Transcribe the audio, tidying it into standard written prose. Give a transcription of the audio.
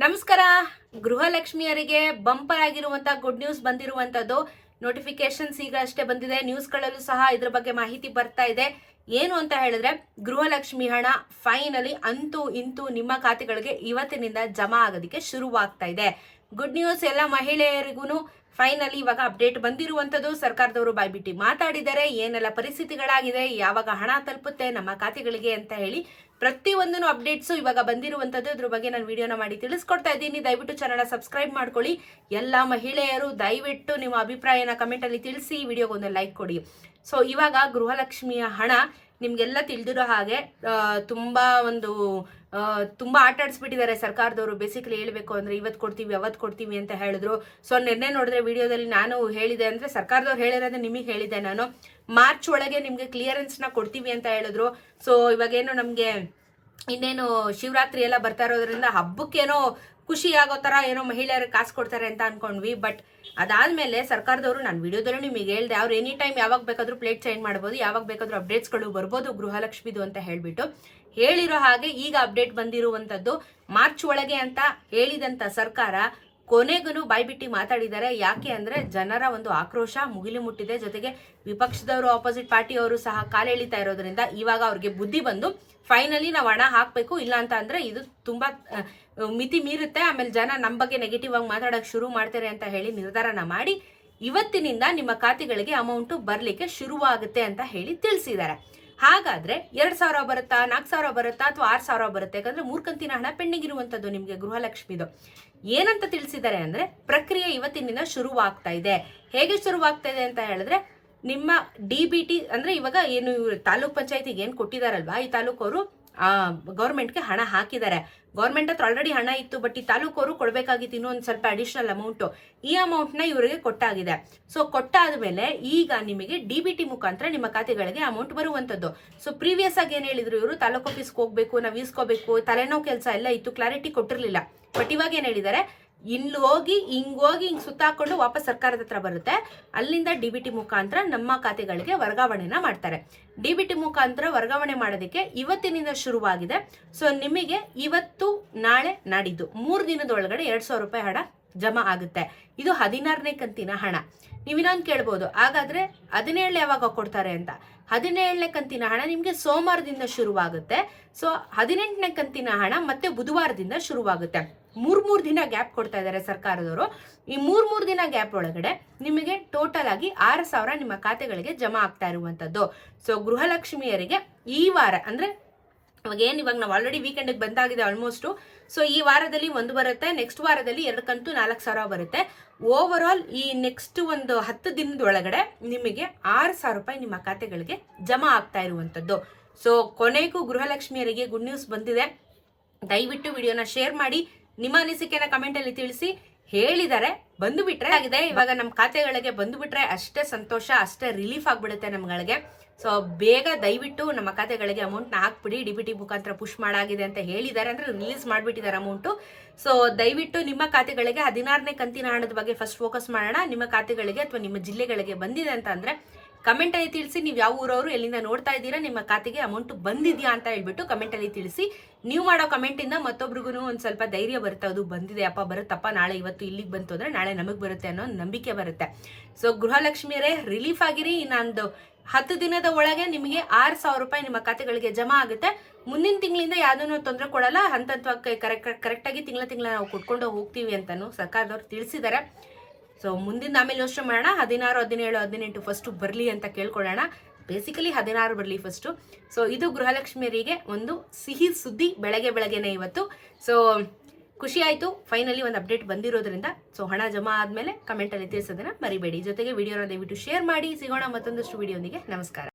ನಮಸ್ಕಾರ. ಗೃಹಲಕ್ಷ್ಮಿಯರಿಗೆ ಬಂಪರ್ ಆಗಿರುವಂತಹ good news ಬಂದಿರುವಂತದ್ದು. Notifications ಈಗ ಅಷ್ಟೇ ಬಂದಿದೆ. ನ್ಯೂಸ್ಗಳಲ್ಲೂ ಸಹ ಇದ್ರ ಬಗ್ಗೆ ಮಾಹಿತಿ ಬರ್ತಾ ಇದೆ. ಏನು ಅಂತ ಹೇಳಿದ್ರೆ, ಗೃಹಲಕ್ಷ್ಮಿ ಹಣ ಫೈನಲಿ ಅಂತೂ ಇಂತೂ ನಿಮ್ಮ ಖಾತೆಗಳಿಗೆ ಇವತ್ತಿನಿಂದ ಜಮಾ ಆಗೋದಕ್ಕೆ ಶುರುವಾಗ್ತಾ ಇದೆ. Good news. ಎಲ್ಲ ಮಹಿಳೆಯರಿಗೂ ಫೈನಲಿ ಇವಾಗ ಅಪ್ಡೇಟ್ ಬಂದಿರುವಂತದ್ದು. ಸರ್ಕಾರದವರು ಬಾಯ್ಬಿಟ್ಟು ಮಾತಾಡಿದ್ದಾರೆ. ಏನೆಲ್ಲ ಪರಿಸ್ಥಿತಿಗಳಾಗಿದೆ, ಯಾವಾಗ ಹಣ ತಲುಪುತ್ತೆ ನಮ್ಮ ಖಾತೆಗಳಿಗೆ ಅಂತ ಹೇಳಿ ಪ್ರತಿಯೊಂದನ್ನು ಅಪ್ಡೇಟ್ಸು ಇವಾಗ ಬಂದಿರುವಂತದ್ದು. ಇದ್ರ ಬಗ್ಗೆ ನಾನು ವಿಡಿಯೋನ ಮಾಡಿ ತಿಳಿಸ್ಕೊಡ್ತಾ ಇದ್ದೀನಿ. ದಯವಿಟ್ಟು ಚಾನಲ್ ಸಬ್ಸ್ಕ್ರೈಬ್ ಮಾಡ್ಕೊಳ್ಳಿ. ಎಲ್ಲ ಮಹಿಳೆಯರು ದಯವಿಟ್ಟು ನಿಮ್ಮ ಅಭಿಪ್ರಾಯನ ಕಮೆಂಟ್ ಅಲ್ಲಿ ತಿಳಿಸಿ, ವಿಡಿಯೋಗೊಂದು ಲೈಕ್ ಕೊಡಿ. ಸೊ ಇವಾಗ ಗೃಹಲಕ್ಷ್ಮಿಯ ಹಣ ನಿಮ್ಗೆಲ್ಲ ತಿಳಿದಿರೋ ಹಾಗೆ ತುಂಬಾ ಆಟ ಆಡಿಸ್ಬಿಟ್ಟಿದ್ದಾರೆ ಸರ್ಕಾರದವರು. ಬೇಸಿಕಲಿ ಹೇಳ್ಬೇಕು ಅಂದ್ರೆ ಇವತ್ತು ಕೊಡ್ತೀವಿ ಅವತ್ತು ಕೊಡ್ತೀವಿ ಅಂತ ಹೇಳಿದ್ರು. ಸೊ ನಿನ್ನೆ ನೋಡಿದ್ರೆ ವಿಡಿಯೋದಲ್ಲಿ ನಾನು ಹೇಳಿದೆ, ಅಂದ್ರೆ ಸರ್ಕಾರದವ್ರು ಹೇಳಿರೋದು ನಿಮಗೆ ಹೇಳಿದೆ ನಾನು. ಮಾರ್ಚ್ ಒಳಗೆ ನಿಮ್ಗೆ ಕ್ಲಿಯರೆನ್ಸ್ ನ ಕೊಡ್ತೀವಿ ಅಂತ ಹೇಳಿದ್ರು. ಸೊ ಇವಾಗೇನು ನಮ್ಗೆ ಇನ್ನೇನು ಶಿವರಾತ್ರಿ ಎಲ್ಲ ಬರ್ತಾ ಇರೋದ್ರಿಂದ ಹಬ್ಬಕ್ಕೇನೋ ಖುಷಿ ಆಗೋ ತರ ಏನೋ ಮಹಿಳೆಯರಿಗೆ ಕಾಸು ಕೊಡ್ತಾರೆ ಅಂತ ಅನ್ಕೊಂಡ್ವಿ. ಬಟ್ ಅದಾದ್ಮೇಲೆ ಸರ್ಕಾರದವರು, ನಾನು ವಿಡಿಯೋದಲ್ಲೂ ನಿಮಗೆ ಹೇಳ್ದೆ, ಅವ್ರು ಎನಿ ಟೈಮ್ ಯಾವಾಗ ಬೇಕಾದ್ರೂ ಪ್ಲೇಟ್ ಚೇಂಜ್ ಮಾಡ್ಬೋದು, ಯಾವಾಗ ಬೇಕಾದ್ರೂ ಅಪ್ಡೇಟ್ಸ್ಗಳು ಬರ್ಬೋದು ಗೃಹಲಕ್ಷ್ಮಿದು ಅಂತ ಹೇಳ್ಬಿಟ್ಟು ಹೇಳಿರೋ ಹಾಗೆ ಈಗ ಅಪ್ಡೇಟ್ ಬಂದಿರುವಂತದ್ದು. ಮಾರ್ಚ್ ಒಳಗೆ ಅಂತ ಹೇಳಿದಂತ ಸರ್ಕಾರ ಕೊನೆಗೂ ಬಾಯ್ಬಿಟ್ಟು ಮಾತಾಡಿದ್ದಾರೆ. ಯಾಕೆ ಅಂದ್ರೆ ಜನರ ಒಂದು ಆಕ್ರೋಶ ಮುಗಿಲು ಮುಟ್ಟಿದೆ. ಜೊತೆಗೆ ವಿಪಕ್ಷದವರು, ಆಪೋಸಿಟ್ ಪಾರ್ಟಿಯವರು ಸಹ ಕಾಲೆಳಿತಾ ಇರೋದ್ರಿಂದ ಇವಾಗ ಅವ್ರಿಗೆ ಬುದ್ಧಿ ಬಂದು ಫೈನಲಿ ನಾವು ಹಣ ಹಾಕ್ಬೇಕು, ಇಲ್ಲ ಅಂತ ಅಂದ್ರೆ ಇದು ತುಂಬಾ ಮಿತಿ ಮೀರುತ್ತೆ, ಆಮೇಲೆ ಜನ ನಮ್ಮ ಬಗ್ಗೆ ನೆಗೆಟಿವ್ ಆಗಿ ಮಾತಾಡಕ್ ಶುರು ಮಾಡ್ತಾರೆ ಅಂತ ಹೇಳಿ ನಿರ್ಧಾರನ ಮಾಡಿ ಇವತ್ತಿನಿಂದ ನಿಮ್ಮ ಖಾತೆಗಳಿಗೆ ಅಮೌಂಟ್ ಬರ್ಲಿಕ್ಕೆ ಶುರುವಾಗುತ್ತೆ ಅಂತ ಹೇಳಿ ತಿಳಿಸಿದ್ದಾರೆ. ಹಾಗಾದ್ರೆ 2,000 ಬರುತ್ತಾ, 4,000 ಬರುತ್ತಾ, ಅಥವಾ 6,000 ಬರುತ್ತೆ? ಯಾಕಂದ್ರೆ 3 ಕಂತಿನ ಹಣ ಪೆಂಡಿಂಗ್ ಇರುವಂತದ್ದು ನಿಮ್ಗೆ ಗೃಹಲಕ್ಷ್ಮಿದು. ಏನಂತ ತಿಳಿಸಿದ್ದಾರೆ ಅಂದ್ರೆ, ಪ್ರಕ್ರಿಯೆ ಇವತ್ತಿನಿಂದ ಶುರುವಾಗ್ತಾ ಇದೆ. ಹೇಗೆ ಶುರುವಾಗ್ತಾ ಇದೆ ಅಂತ ಹೇಳಿದ್ರೆ, ನಿಮ್ಮ DBT ಅಂದ್ರೆ ಇವಾಗ ಏನು ತಾಲೂಕ್ ಪಂಚಾಯತಿಗೆ ಏನ್ ಕೊಟ್ಟಿದಾರಲ್ವಾ, ಈ ತಾಲೂಕವರು ಗೌರ್ಮೆಂಟ್ಗೆ ಹಣ ಹಾಕಿದ್ದಾರೆ. ಗೌರ್ಮೆಂಟ್ ಹತ್ರ ಆಲ್ರೆಡಿ ಹಣ ಇತ್ತು, ಬಟ್ ಈ ತಾಲೂಕವರು ಕೊಡ್ಬೇಕಾಗಿತ್ತು ಇನ್ನೊಂದು ಸ್ವಲ್ಪ ಅಡಿಷನಲ್ ಅಮೌಂಟ್. ಈ ಅಮೌಂಟ್ ನ ಇವರಿಗೆ ಕೊಟ್ಟಾಗಿದೆ. ಸೊ ಕೊಟ್ಟಾದ್ಮೇಲೆ ಈಗ ನಿಮಗೆ DBT ಮುಖಾಂತರ ನಿಮ್ಮ ಖಾತೆಗಳಿಗೆ ಅಮೌಂಟ್ ಬರುವಂತದ್ದು. ಸೊ ಪ್ರೀವಿಯಸ್ ಆಗಿ ಏನ್ ಹೇಳಿದ್ರು ಇವರು, ತಾಲೂಕ್ ಆಫೀಸ್ಗೆ ಹೋಗ್ಬೇಕು, ನಾವ್ ಇಸ್ಕೋಬೇಕು, ತಲೆನೋವು ಕೆಲಸ ಎಲ್ಲ ಇತ್ತು, ಕ್ಲಾರಿಟಿ ಕೊಟ್ಟಿರ್ಲಿಲ್ಲ. ಬಟ್ ಇವಾಗ ಏನ್ ಹೇಳಿದ್ದಾರೆ, ಹಿಂಗ್ ಸುತ್ತಾಕೊಂಡು ವಾಪಸ್ ಸರ್ಕಾರದ ಹತ್ರ ಬರುತ್ತೆ, ಅಲ್ಲಿಂದ DBT ಮುಖಾಂತರ ನಮ್ಮ ಖಾತೆಗಳಿಗೆ ವರ್ಗಾವಣೆನ ಮಾಡ್ತಾರೆ. DBT ಮುಖಾಂತರ ವರ್ಗಾವಣೆ ಮಾಡೋದಕ್ಕೆ ಇವತ್ತಿನಿಂದ ಶುರುವಾಗಿದೆ. ಸೊ ನಿಮಗೆ ಇವತ್ತು, ನಾಳೆ, ನಾಡಿದ್ದು 3 ದಿನದೊಳಗಡೆ 2,000 ರೂಪಾಯಿ ಹಣ ಜಮಾ ಆಗುತ್ತೆ. ಇದು 16ನೇ ಕಂತಿನ ಹಣ. ನೀವಿನ್ನೊಂದು ಕೇಳ್ಬೋದು, ಹಾಗಾದ್ರೆ 17 ಯಾವಾಗ ಕೊಡ್ತಾರೆ ಅಂತ. 17ನೇ ಕಂತಿನ ಹಣ ನಿಮ್ಗೆ ಸೋಮವಾರದಿಂದ ಶುರುವಾಗುತ್ತೆ. ಸೊ 18ನೇ ಕಂತಿನ ಹಣ ಮತ್ತೆ ಬುಧವಾರದಿಂದ ಶುರುವಾಗುತ್ತೆ. 3 ದಿನ ಗ್ಯಾಪ್ ಕೊಡ್ತಾ ಇದ್ದಾರೆ ಸರ್ಕಾರದವರು. ಈ 3 ದಿನ ಗ್ಯಾಪ್ ಒಳಗಡೆ ನಿಮಗೆ ಟೋಟಲ್ ಆಗಿ 6,000 ನಿಮ್ಮ ಖಾತೆಗಳಿಗೆ ಜಮಾ ಆಗ್ತಾ ಇರುವಂತದ್ದು. ಸೊ ಗೃಹಲಕ್ಷ್ಮಿಯರಿಗೆ ಈ ವಾರ ಅಂದ್ರೆ ಇವಾಗ ನಾವು ಆಲ್ರೆಡಿ ವೀಕೆಂಡ್ ಬಂದಾಗಿದೆ ಆಲ್ಮೋಸ್ಟ್. ಸೊ ಈ ವಾರದಲ್ಲಿ 1 ಬರುತ್ತೆ, ನೆಕ್ಸ್ಟ್ ವಾರದಲ್ಲಿ 2 ಕಂತು 4,000 ಬರುತ್ತೆ. ಓವರ್ ಆಲ್ ಈ ನೆಕ್ಸ್ಟ್ ಒಂದು 10 ದಿನದೊಳಗಡೆ ನಿಮಗೆ 6,000 ರೂಪಾಯಿ ನಿಮ್ಮ ಖಾತೆಗಳಿಗೆ ಜಮಾ ಆಗ್ತಾ ಇರುವಂತದ್ದು. ಸೊ ಕೊನೆಗೂ ಗೃಹಲಕ್ಷ್ಮಿಯರಿಗೆ ಗುಡ್ ನ್ಯೂಸ್ ಬಂದಿದೆ. ದಯವಿಟ್ಟು ವಿಡಿಯೋನ ಶೇರ್ ಮಾಡಿ, ನಿಮ್ಮ ಅನಿಸಿಕೆನ ಕಮೆಂಟ್ ಅಲ್ಲಿ ತಿಳಿಸಿ. ಹೇಳಿದ್ದಾರೆ, ಬಂದು ಬಿಟ್ರೆ ಆಗಿದೆ, ಇವಾಗ ನಮ್ಮ ಖಾತೆಗಳಿಗೆ ಬಂದು ಬಿಟ್ರೆ ಅಷ್ಟೇ ಸಂತೋಷ, ಅಷ್ಟೇ ರಿಲೀಫ್ ಆಗ್ಬಿಡುತ್ತೆ ನಮ್ಗಳಿಗೆ. ಸೊ ಬೇಗ ದಯವಿಟ್ಟು ನಮ್ಮ ಖಾತೆಗಳಿಗೆ ಅಮೌಂಟ್ ನ ಹಾಕ್ಬಿಡಿ. DBT ಮುಖಾಂತರ ಪುಷ್ ಮಾಡಾಗಿದೆ ಅಂತ ಹೇಳಿದ್ದಾರೆ, ಅಂದ್ರೆ ರಿಲೀಸ್ ಮಾಡ್ಬಿಟ್ಟಿದ್ದಾರೆ ಅಮೌಂಟ್. ಸೊ ದಯವಿಟ್ಟು ನಿಮ್ಮ ಖಾತೆಗಳಿಗೆ 16ನೇ ಕಂತಿನ ಹಣದ ಬಗ್ಗೆ ಫಸ್ಟ್ ಫೋಕಸ್ ಮಾಡೋಣ. ನಿಮ್ಮ ಖಾತೆಗಳಿಗೆ ಅಥವಾ ನಿಮ್ಮ ಜಿಲ್ಲೆಗಳಿಗೆ ಬಂದಿದೆ ಅಂತ ಅಂದ್ರೆ ಕಮೆಂಟ್ ಅಲ್ಲಿ ತಿಳಿಸಿ. ನೀವು ಯಾವ ಊರವರು, ಎಲ್ಲಿಂದ ನೋಡ್ತಾ ಇದ್ದೀರಾ, ನಿಮ್ಮ ಖಾತೆಗೆ ಅಮೌಂಟ್ ಬಂದಿದ್ಯಾ ಅಂತ ಹೇಳ್ಬಿಟ್ಟು ಕಮೆಂಟ್ ಅಲ್ಲಿ ತಿಳಿಸಿ. ನೀವು ಮಾಡೋ ಕಮೆಂಟ್ ಇಂದ ಮತ್ತೊಬ್ರಿಗೂ ಒಂದ್ ಸ್ವಲ್ಪ ಧೈರ್ಯ ಬರುತ್ತೆ, ಅದು ಬಂದಿದೆ ಅಪ್ಪ, ಬರುತ್ತಪ್ಪ, ನಾಳೆ ಇವತ್ತು ಇಲ್ಲಿಗೆ ಬಂತು ಅಂದ್ರೆ ನಾಳೆ ನಮಗ್ ಬರುತ್ತೆ ಅನ್ನೋ ನಂಬಿಕೆ ಬರುತ್ತೆ. ಸೊ ಗೃಹಲಕ್ಷ್ಮಿಯರೇ ರಿಲೀಫ್ ಆಗಿರಿ. ಇನ್ನೊಂದು 10 ದಿನದ ಒಳಗೆ ನಿಮಗೆ 6,000 ರೂಪಾಯಿ ನಿಮ್ಮ ಖಾತೆಗಳಿಗೆ ಜಮಾ ಆಗುತ್ತೆ. ಮುಂದಿನ ತಿಂಗಳಿಂದ ಯಾವ್ದನ್ನು ತೊಂದರೆ ಕೊಡಲ್ಲ, ಹಂತವಾಗಿ ಕರೆಕ್ಟ್ ಆಗಿ ತಿಂಗಳ ನಾವು ಕೊಟ್ಕೊಂಡು ಹೋಗ್ತೀವಿ ಅಂತಾನು ಸರ್ಕಾರದವ್ರು ತಿಳಿಸಿದ್ದಾರೆ. ಸೊ ಮುಂದಿನ ಆಮೇಲೆ ಯೋಚನೆ ಮಾಡೋಣ. 16, 17, 18 ಫಸ್ಟ್ ಬರ್ಲಿ ಅಂತ ಕೇಳ್ಕೊಳ್ಳೋಣ. ಬೇಸಿಕಲಿ 16 ಬರ್ಲಿ ಫಸ್ಟ್. ಸೊ ಇದು ಗೃಹಲಕ್ಷ್ಮಿಯರಿಗೆ ಒಂದು ಸಿಹಿ ಸುದ್ದಿ ಬೆಳಗ್ಗೆನೆ ಇವತ್ತು. ಸೊ ಖುಷಿ ಆಯ್ತು, ಫೈನಲಿ ಒಂದು ಅಪ್ಡೇಟ್ ಬಂದಿರೋದ್ರಿಂದ. ಸೊ ಹಣ ಜಮಾ ಆದ್ಮೇಲೆ ಕಮೆಂಟ್ ಅಲ್ಲಿ ತಿಳಿಸೋದನ್ನ ಮರಿಬೇಡಿ. ಜೊತೆಗೆ ವಿಡಿಯೋನ ದಯವಿಟ್ಟು ಶೇರ್ ಮಾಡಿ. ಸಿಗೋಣ ಮತ್ತೊಂದಷ್ಟು ವಿಡಿಯೋನಿಗೆ. ನಮಸ್ಕಾರ.